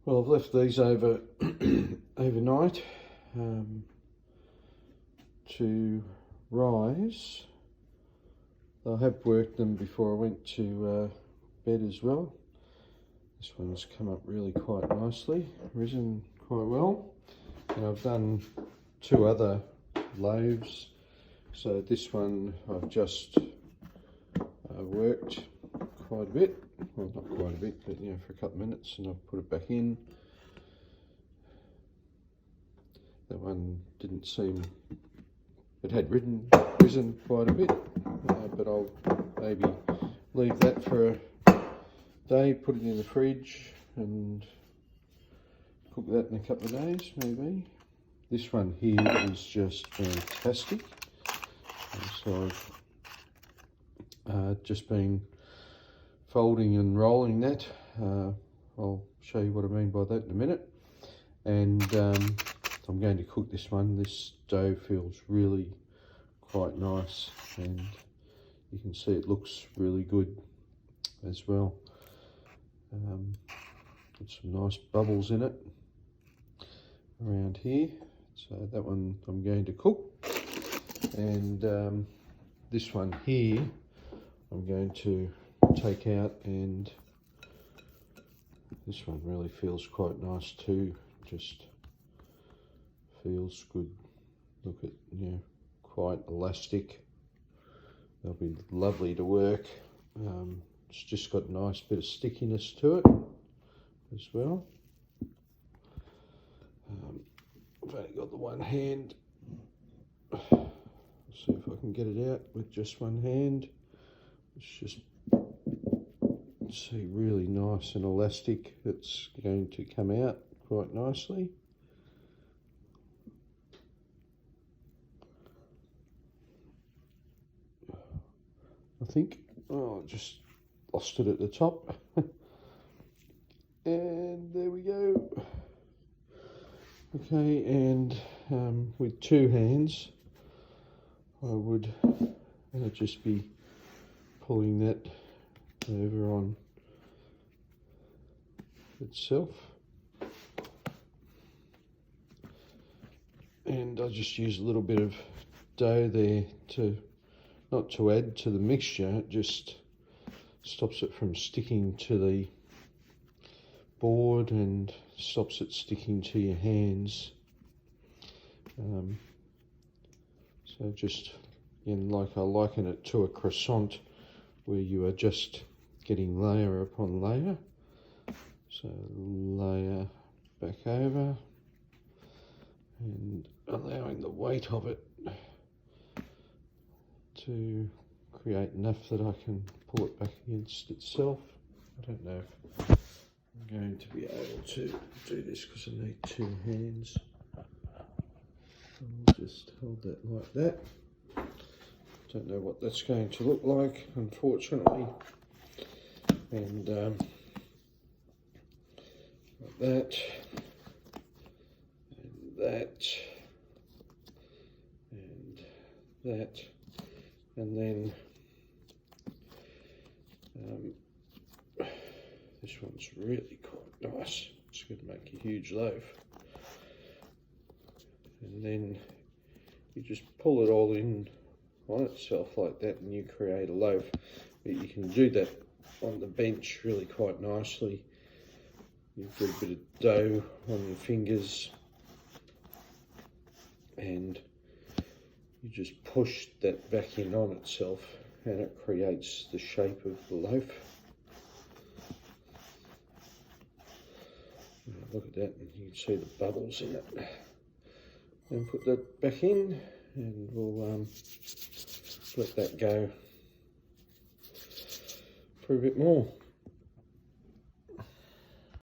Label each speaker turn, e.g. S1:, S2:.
S1: Well, I've left these over overnight to rise. I have worked them before I went to bed as well. This one's come up really quite nicely, risen quite well. And I've done two other loaves. So this one I've just worked quite a bit. Well, not quite a bit, but for a couple of minutes, and I've put it back in. That one didn't seem, it had risen quite a bit, but I'll maybe leave that for a day, put it in the fridge and cook that in a couple of days maybe. This one here is just fantastic. So I've just been folding and rolling that. I'll show you what I mean by that in a minute. And I'm going to cook this one. This dough feels really quite nice, and you can see it looks really good as well. Got some nice bubbles in it around here. So that one I'm going to cook. And this one here I'm going to take out, and this one really feels quite nice too. Just feels good. Look at, quite elastic. They'll be lovely to work. It's just got a nice bit of stickiness to it as well. I've only got the one hand. I'll see if I can get it out with just one hand. It's just, see, really nice and elastic. It's going to come out quite nicely. I think, I just lost it at the top. And there we go. Okay, and with two hands, I would just be pulling that over on itself. And I just use a little bit of dough there to, not to add to the mixture, it just stops it from sticking to the board and stops it sticking to your hands. So just, like I liken it to a croissant, where you are just getting layer upon layer. So layer back over and allowing the weight of it to create enough that I can pull it back against itself. I don't know if I'm going to be able to do this because I need two hands. I'll just hold that like that. Don't know what that's going to look like, unfortunately. And like that, and that, and that, and then this one's really quite nice. It's going to make a huge loaf. And then you just pull it all in on itself like that, and you create a loaf. But you can do that on the bench really quite nicely. You've got a bit of dough on your fingers, and you just push that back in on itself, and it creates the shape of the loaf. Look at that, and you can see the bubbles in it. And put that back in, and we'll let that go for a bit more.